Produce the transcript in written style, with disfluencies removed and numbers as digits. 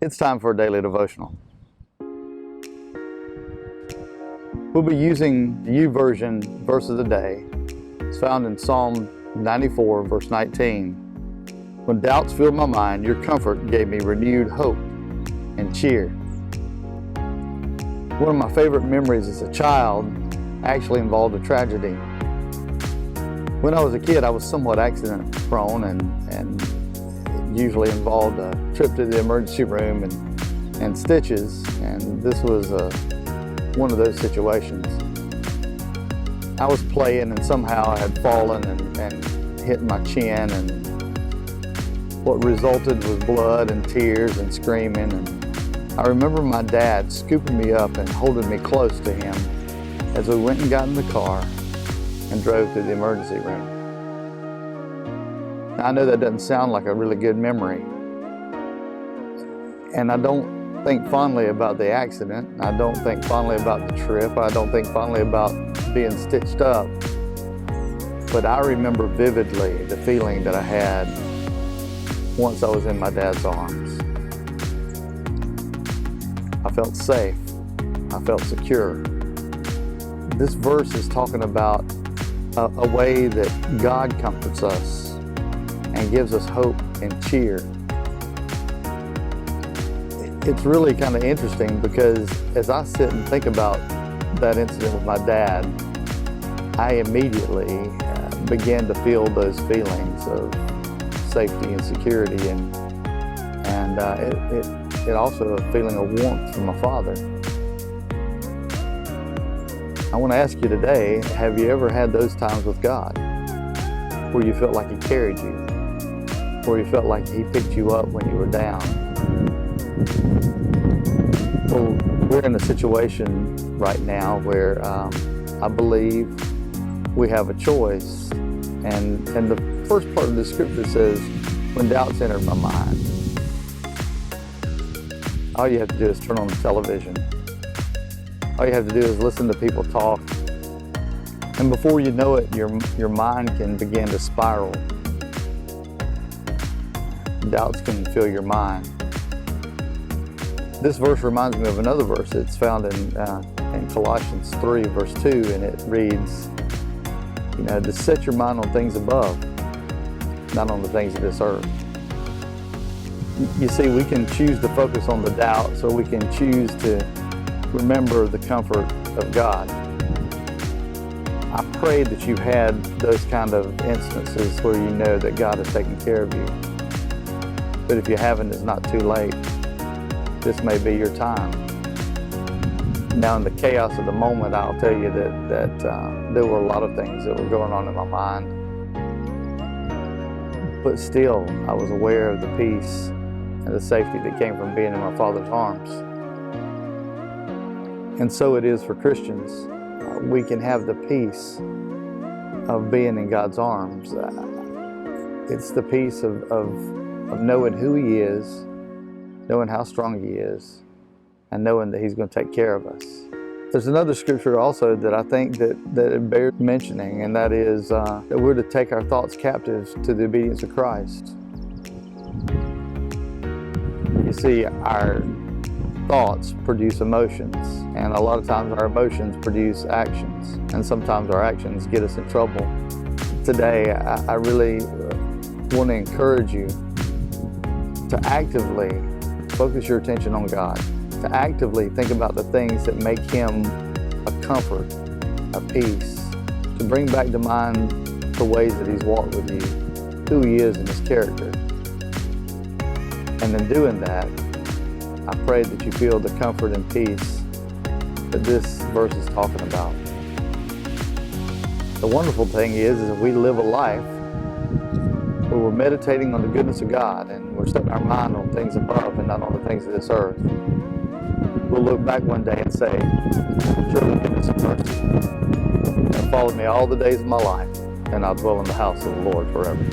It's time for a daily devotional. We'll be using the YouVersion verse of the day. It's found in Psalm 94, verse 19. When doubts filled my mind, your comfort gave me renewed hope and cheer. One of my favorite memories as a child actually involved a tragedy. When I was a kid, I was somewhat accident prone and it usually involved a trip to the emergency room and stitches, and this was one of those situations. I was playing and somehow I had fallen and hit my chin, and what resulted was blood and tears and screaming. And I remember my dad scooping me up and holding me close to him as we went and got in the car and drove to the emergency room. Now, I know that doesn't sound like a really good memory, and I don't think fondly about the accident. I don't think fondly about the trip. I don't think fondly about being stitched up. But I remember vividly the feeling that I had once I was in my dad's arms. I felt safe. I felt secure. This verse is talking about a way that God comforts us and gives us hope and cheer. It's really kind of interesting because as I sit and think about that incident with my dad, I immediately began to feel those feelings of safety and security, and it also a feeling of warmth from my father. I want to ask you today, have you ever had those times with God where you felt like He carried you, where you felt like He picked you up when you were down? Well, we're in a situation right now where I believe we have a choice, and the first part of the scripture says, when doubts entered my mind. All you have to do is turn on the television. All you have to do is listen to people talk, and before you know it, your mind can begin to spiral. Doubts can fill your mind. This verse reminds me of another verse. It's found in Colossians 3, verse 2, and it reads, to set your mind on things above, not on the things of this earth. You see, we can choose to focus on the doubts, or we can choose to remember the comfort of God. I pray that you had those kind of instances where you know that God has taken care of you. But if you haven't, it's not too late. This may be your time. Now, in the chaos of the moment, I'll tell you that there were a lot of things that were going on in my mind. But still, I was aware of the peace and the safety that came from being in my Father's arms. And so it is for Christians. We can have the peace of being in God's arms. It's the peace of knowing who He is, knowing how strong He is, and knowing that He's going to take care of us. There's another scripture also that I think that it bears mentioning, and that is that we're to take our thoughts captive to the obedience of Christ. You see, our thoughts produce emotions, and a lot of times our emotions produce actions, and sometimes our actions get us in trouble. Today, I really want to encourage you to actively focus your attention on God, to actively think about the things that make Him a comfort, a peace, to bring back to mind the ways that He's walked with you, who He is and His character. And in doing that, I pray that you feel the comfort and peace that this verse is talking about. The wonderful thing is that we live a life where we're meditating on the goodness of God, and we're setting our mind on things above and not on the things of this earth. We'll look back one day and say, surely goodness and mercy have followed me all the days of my life, and I'll dwell in the house of the Lord forever.